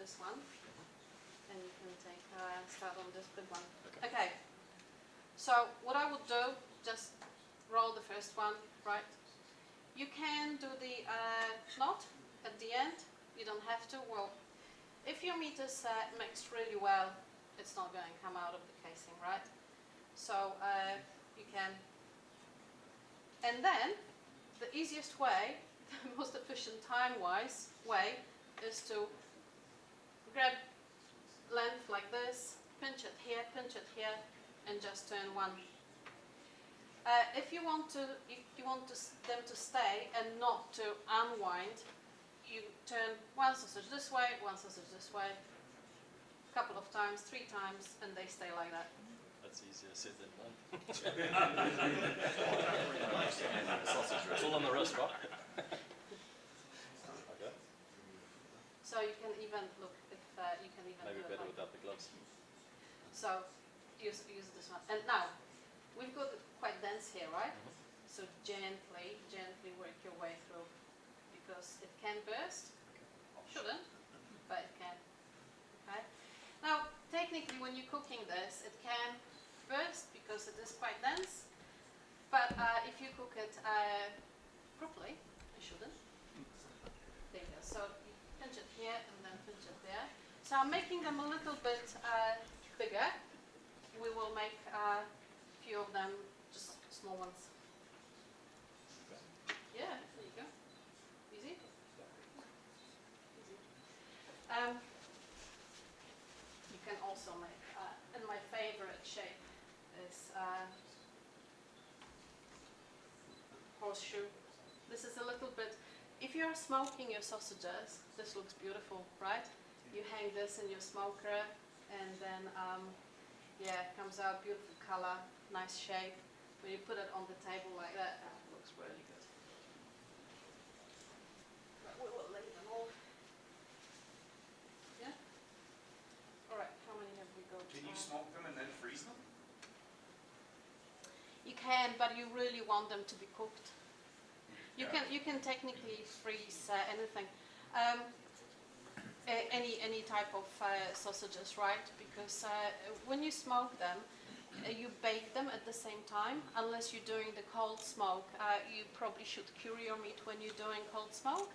this one, and you can take start on this big one. Okay. So what I would do, just roll the first one, right? You can do the knot at the end. You don't have to. Well, if your meat is mixed really well, it's not going to come out of the casing, right? So you can. And then the easiest way, the most efficient time-wise way, is to grab length like this, pinch it here, and just turn one. If you want them to stay and not to unwind, you turn one sausage this way, one sausage this way, a couple of times, 3 times, and they stay like that. That's easier said than done. It's all on the wrist, right? Okay. So you can even look if you can even Maybe do it better like without the gloves. So use this one. And now we've got it quite dense here, right? So gently work your way through, because it can burst. Shouldn't, but it can. Okay. Now, technically, when you're cooking this, it can burst because it is quite dense. But if you cook it properly, it shouldn't. There you go. So you pinch it here and then pinch it there. So I'm making them a little bit bigger. We will make a few of them, just small ones. Yeah, there you go. Easy. Easy. You can also make, and my favorite shape is horseshoe. This is a little bit, if you're smoking your sausages, this looks beautiful, right? You hang this in your smoker, and then, yeah, it comes out beautiful color, nice shape. When you put it on the table like that, it looks really good. But we will lay them all. Yeah? All right, how many have we got? Can you smoke them and then freeze them? You can, but you really want them to be cooked. You Yeah. can technically freeze anything, any type of sausages, right? Because when you smoke them, you bake them at the same time. Unless you're doing the cold smoke, you probably should cure your meat when you're doing cold smoke,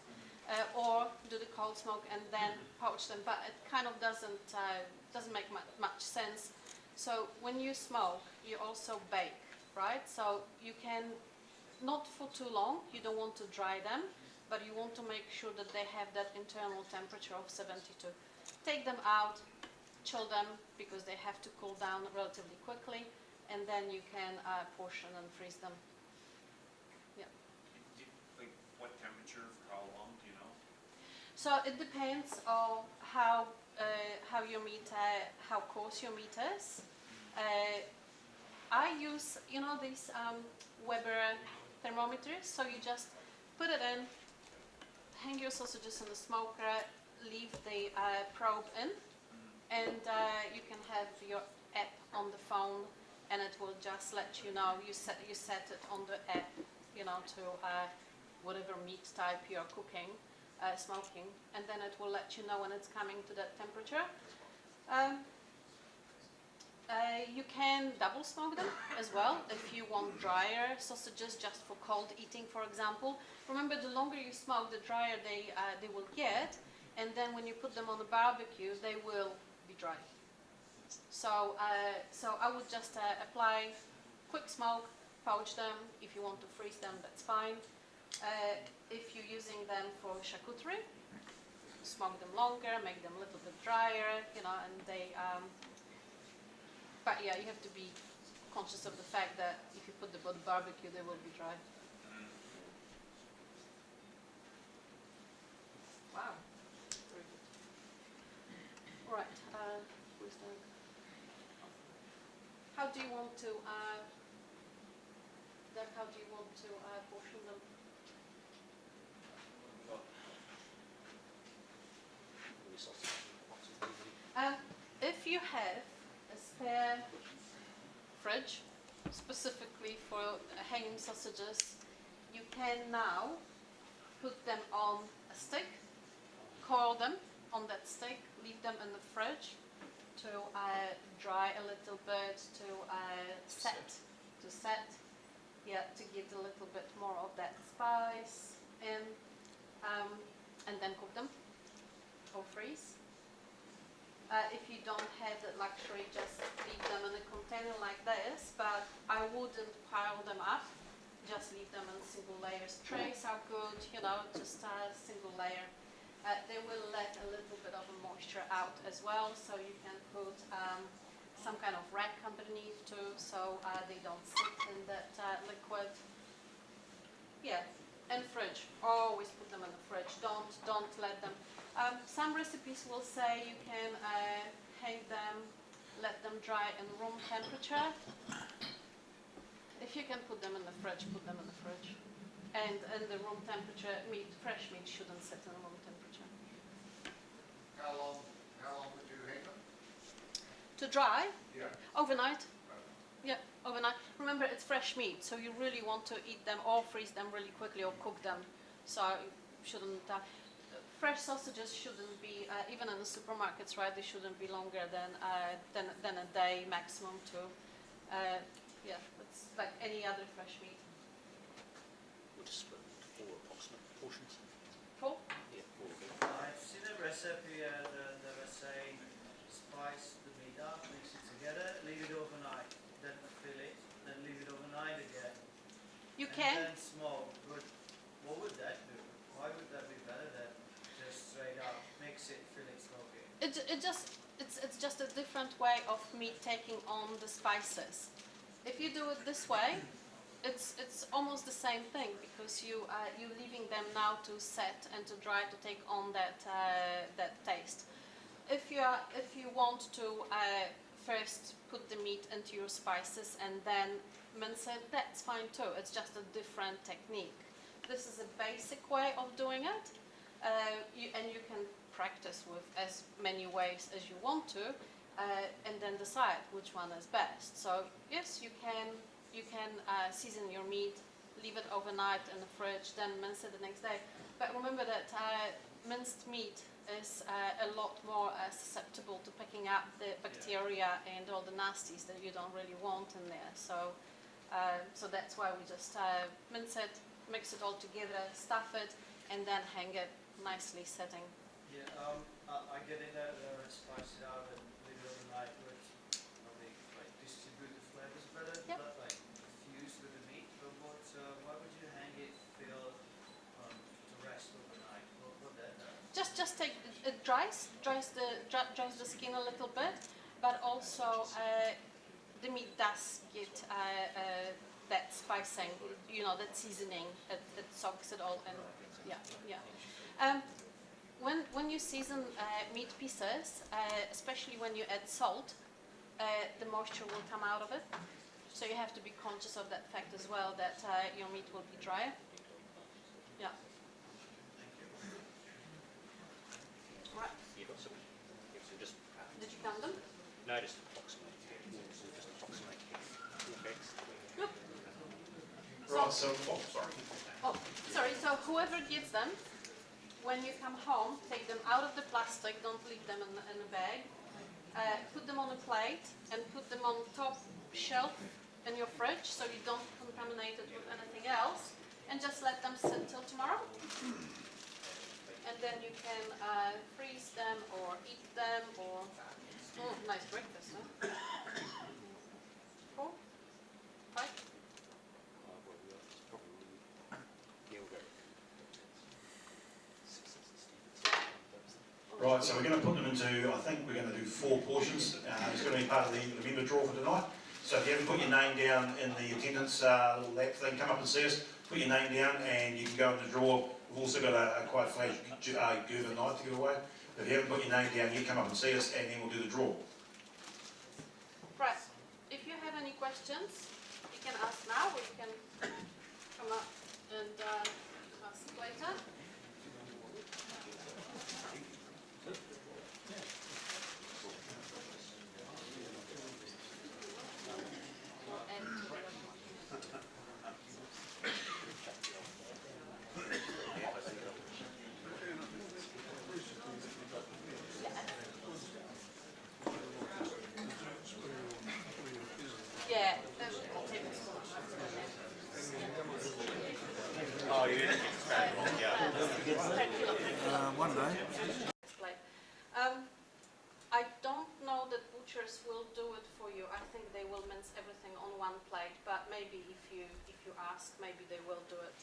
or do the cold smoke and then poach them. But it kind of doesn't make much sense. So when you smoke, you also bake, right? So you can, not for too long, you don't want to dry them, but you want to make sure that they have that internal temperature of 72. Take them out, chill them, because they have to cool down relatively quickly, and then you can portion and freeze them. Yeah. Like what temperature for how long, do you know? So it depends on how your meat, how coarse your meat is. I use, these Weber thermometers. So you just put it in, hang your sausages in the smoker, leave the probe in, and you can have your app on the phone, and it will just let you know. You set it on the app, to whatever meat type you're cooking, smoking, and then it will let you know when it's coming to that temperature. You can double smoke them as well if you want drier sausages just for cold eating, for example. Remember, the longer you smoke, the drier they will get, and then when you put them on the barbecue, they will be dry. So I would just apply quick smoke, poach them. If you want to freeze them, that's fine. If you're using them for charcuterie, smoke them longer, make them a little bit drier, and they. But yeah, you have to be conscious of the fact that if you put them on the barbecue, they will be dry. Wow, very good. All right, who's done? How do you want to, Doug, how do you want to portion them? If you have a spare fridge, specifically for hanging sausages, you can now put them on a stick, coil them, on that stick, leave them in the fridge to dry a little bit, to set. Yeah, to get a little bit more of that spice in, and then cook them or freeze. If you don't have the luxury, just leave them in a container like this, but I wouldn't pile them up. Just leave them in single layers. Trays are good, just a single layer. They will let a little bit of the moisture out as well, so you can put some kind of rack underneath too, so they don't sit in that liquid. Yeah, and fridge. Always put them in the fridge. Don't let them. Some recipes will say you can hang them, let them dry in room temperature. If you can put them in the fridge, put them in the fridge. And in the room temperature, fresh meat shouldn't sit in room temperature. How long would you hang them? To dry, Yeah. overnight. Yeah, overnight. Remember, it's fresh meat, so you really want to eat them or freeze them really quickly or cook them. So you shouldn't. Fresh sausages shouldn't be, even in the supermarkets, right? They shouldn't be longer than a day maximum. Yeah, it's like any other fresh meat. We'll just split it into 4 approximate portions. 4? Yeah, 4 of it. I've seen a recipe that was saying spice the meat up, mix it together, leave it overnight, then fill it, then leave it overnight again. You and can. then smoke. But what would that do? Why would that be better than just straight up mix it, fill it, smoke it? It's just a different way of meat taking on the spices. If you do it this way, it's almost the same thing, because you're leaving them now to set and to dry to take on that taste. If you want to first put the meat into your spices and then mince it, that's fine too. It's just a different technique. This is a basic way of doing it, and you can practice with as many ways as you want to, and then decide which one is best. So yes, you can season your meat, leave it overnight in the fridge, then mince it the next day. But remember that minced meat is a lot more susceptible to picking up the bacteria and all the nasties that you don't really want in there. So that's why we just mince it, mix it all together, stuff it, and then hang it nicely setting. Yeah, I get in there and spice it out and leave it overnight, but probably like distribute the flavors better, Yep. not like fuse with the meat. But why would you hang it, fill to rest overnight? What that does? Just take it dries the skin a little bit, but also the meat does get that spicing, that seasoning. It soaks it all in. Yeah. When you season meat pieces, especially when you add salt, the moisture will come out of it. So you have to be conscious of that fact as well, that your meat will be drier. Yeah. Right. You got some. So just. Did you count them? No, just approximate. So just approximate 4 bags. Yep. Right, so, sorry. Oh, sorry. So whoever gets them, when you come home, take them out of the plastic. Don't leave them in a bag. Put them on a plate and put them on top shelf in your fridge, so you don't contaminate it with anything else. And just let them sit till tomorrow. And then you can freeze them or eat them or. Nice breakfast, huh? 4, 5. Well, yeah, it's probably. Yeah, we'll go. 6 Right, so we're going to put them into, I think we're going to do 4 portions. It's going to be part of the member draw for tonight. So if you haven't put your name down in the attendance lap thing, come up and see us, put your name down and you can go in the draw. We've also got a quite flash Gerber night to give away. If you haven't put your name down, you come up and see us and then we'll do the draw. Right. If you have any questions, you can ask now or you can come up and ask later. Plate. I don't know that butchers will do it for you. I think they will mince everything on one plate, but maybe if you ask, maybe they will do it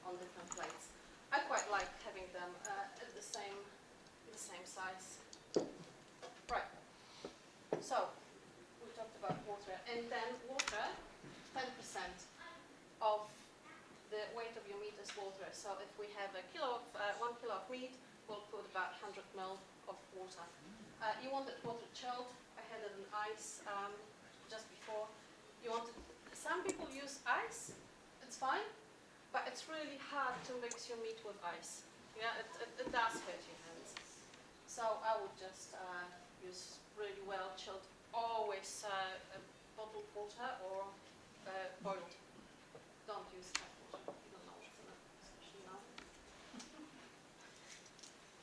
on different plates. I quite like having them at the same size. Right. So we talked about water, and then water, 10% of the weight of your meat is water. So if we have 1 kilo of meat, we'll put about 100 ml of water. You want it water chilled. I had it in ice just before. Some people use ice. It's fine, but it's really hard to mix your meat with ice. Yeah, it does hurt your hands. So I would just use really well chilled. Always bottled water or boiled. Don't use tap water. You don't know what's in it, especially now.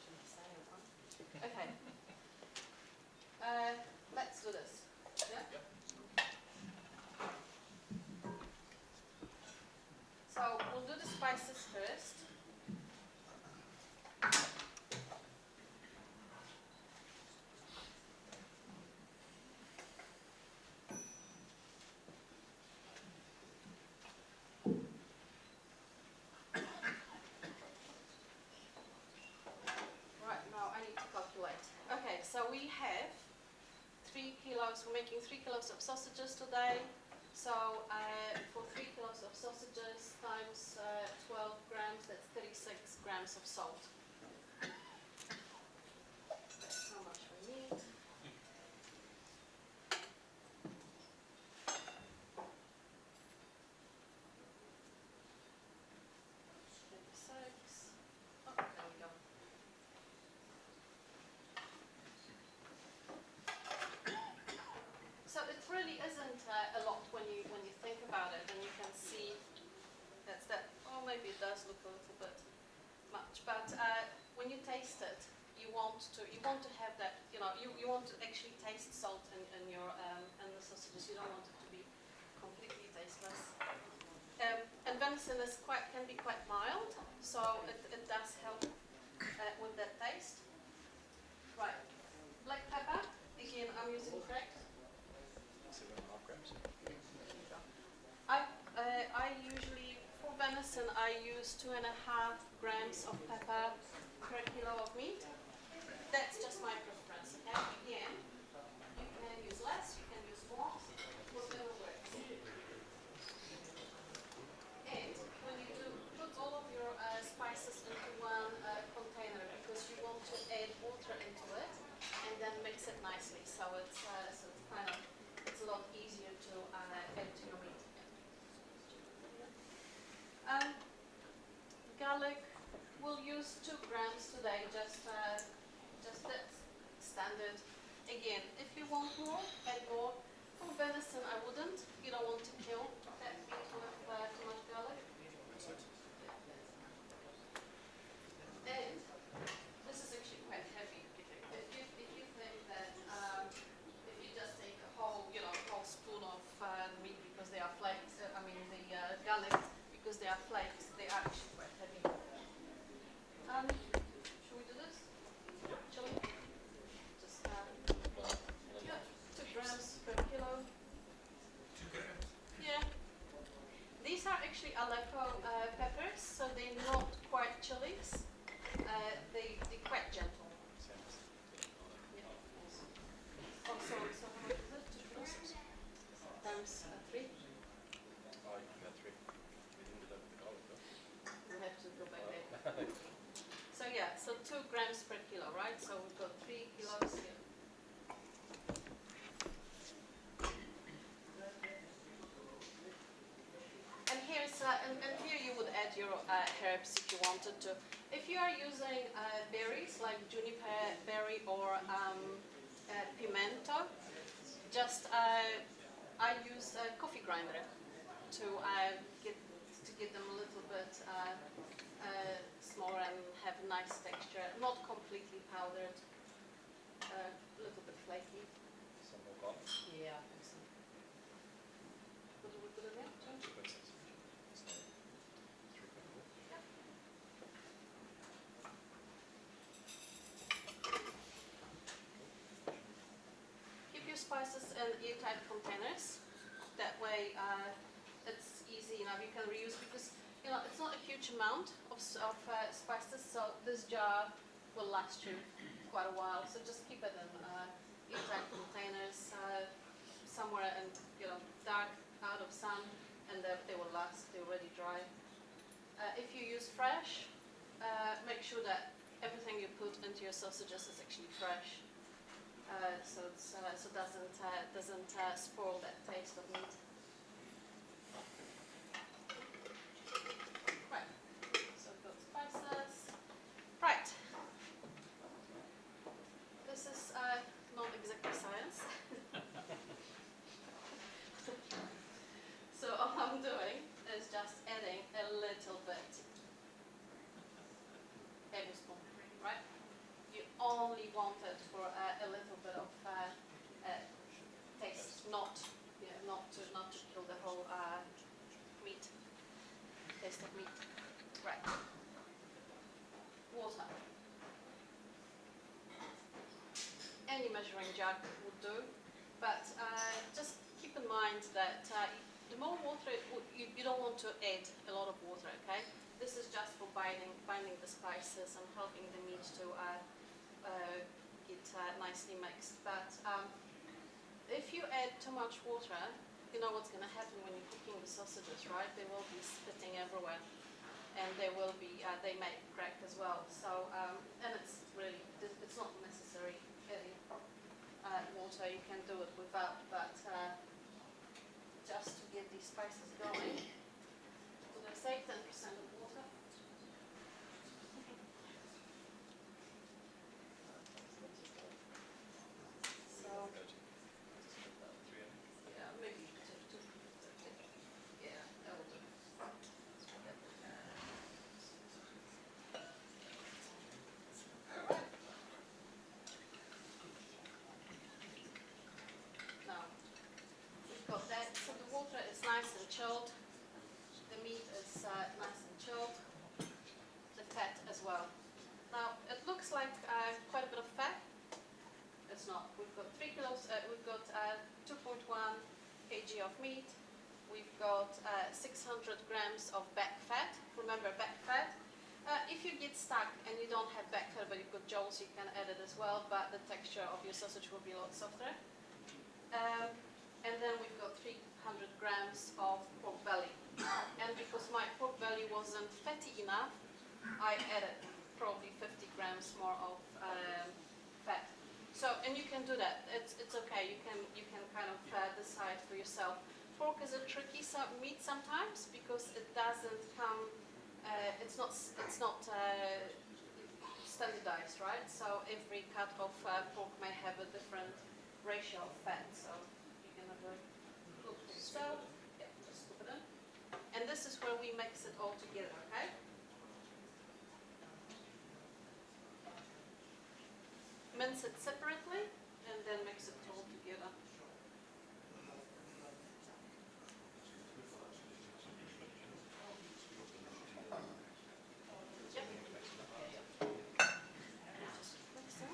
Shouldn't say it, huh? Okay. Let's do this. Yeah? So we'll do the spices first. Right, now I need to calculate. Okay, so we have 3 kilos, we're making 3 kilos of sausages today. So for 3 kilos of sausages times 12 grams, that's 36 grams of salt. That's how much we need. Oh, there we go. So it really isn't a lot when you think about it, and you can see that's that. Oh, maybe it does look a little bit much, but when you taste it, you want to have that. You want to actually taste salt in your in the sausages. You don't want it to be completely tasteless. And venison can be quite mild, so it does help with that taste. Right, black pepper. Again, I'm using cracked. 7.5 grams. I usually, for venison, I use 2.5 grams of pepper per kilo of meat. That's just my preference. Okay? Again, you can use less, you can use more, whatever works. And when you do, put all of your spices into one container, because you want to add water into it and then mix it nicely. So it's a lot easier to add to your meat. Garlic, we'll use 2 grams today, just that's standard. Again, if you want more, add more. For venison, I wouldn't. You don't want to kill that meat with too much garlic. And this is actually quite heavy. If you think that if you just take a whole spoon of meat because they are flakes, the garlic because they are flakes, they are actually quite heavy. Should we do this? Shall we? Just 2 grams per kilo. 2 grams? Yeah. These are actually Aleppo peppers, so they're not quite chilies. They're quite gentle. Yeah. Oh, so how much is it? 2 kilos? Times 3. Oh, you got 3. We didn't do that with the garlic, though. We have to go back there. So yeah, so 2 grams per kilo, right? So we've got 3 kilos here. And here you would add your herbs if you wanted to. If you are using berries like juniper berry or pimento, just I use a coffee grinder to get them a little bit smaller and have a nice texture, not completely powdered, a little bit flaky. Some more garlic. Yeah, I think so. What do we put in there? 2.6. So, 3.4. Yeah. spices in airtight containers. That way it's easy enough, you can reuse, because it's not a huge amount of spices, so this jar will last you quite a while. So just keep it in airtight containers, somewhere in dark, out of sun, and they will last. They're already dry. If you use fresh, make sure that everything you put into your sausages is actually fresh, so it doesn't spoil that taste of meat. Right. So I've got spices. Right. This is not exactly science. So all I'm doing is just adding a little bit, tablespoon, right? You only want it for a little bit of taste, not to kill the whole meat, taste of meat. Right. Water. Any measuring jug would do, but just keep in mind that the more water, you don't want to add a lot of water, okay? This is just for binding the spices and helping the meat to get nicely mixed. But if you add too much water, you know what's going to happen when you're cooking the sausages, right? They will be spitting everywhere, and they may crack as well. So, and it's not necessary adding water. You can do it without, but just to get these spices going, I'm going to say 10% of water. So, yeah, maybe two. Yeah, that will do. Now, we've got that. So the water is nice and chilled. The meat is nice and chilled. The fat as well. Now, it looks like quite a bit of fat. It's not. We've got 3 kilos. We've got 2.1 kg of meat. We've got 600 grams of back fat. Remember, back fat. If you get stuck and you don't have back fat, but you've got jowls, you can add it as well. But the texture of your sausage will be a lot softer. And then we've got 300 grams of pork belly. And because my pork belly wasn't fatty enough, I added probably 50 grams more of fat. So, and you can do that. It's okay. You can kind of decide for yourself. Pork is a tricky meat sometimes because it doesn't come. It's not standardized, right? So every cut of pork may have a different ratio of fat. So you can have a look for yourself. Yeah, just put it in. And this is where we mix it all together. Okay. Mince it separately and then mix it all together. Yep. Just mix it.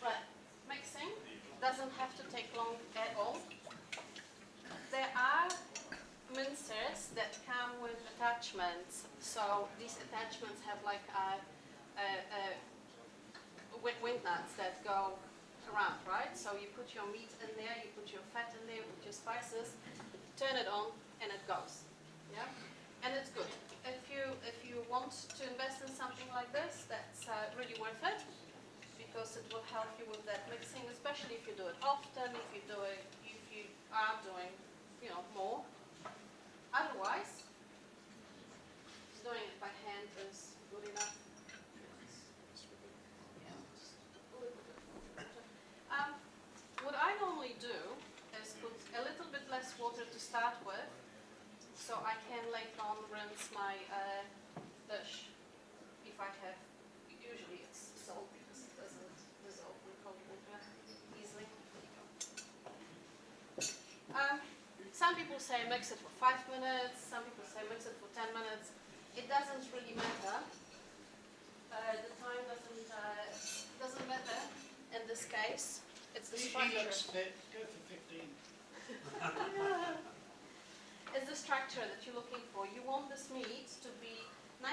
Right, mixing doesn't have to take long at all. There are mincers that come with attachments. So these attachments have like wind nuts that go around, right? So you put your meat in there, you put your fat in there, put your spices, turn it on, and it goes. Yeah, and it's good. If you want to invest in something like this, that's really worth it because it will help you with that mixing, especially if you do it often. If you are doing, more. Otherwise, doing it by hand is good enough. What I normally do is put a little bit less water to start with, so I can later on rinse my dish if I have. Usually it's salt because it doesn't dissolve in cold water easily. Some people say mix it for 5 minutes, some people say mix it for 10 minutes. It doesn't really matter. The time doesn't He structure. looks fit, go for 15. It's the structure that you're looking for. You want this meat to be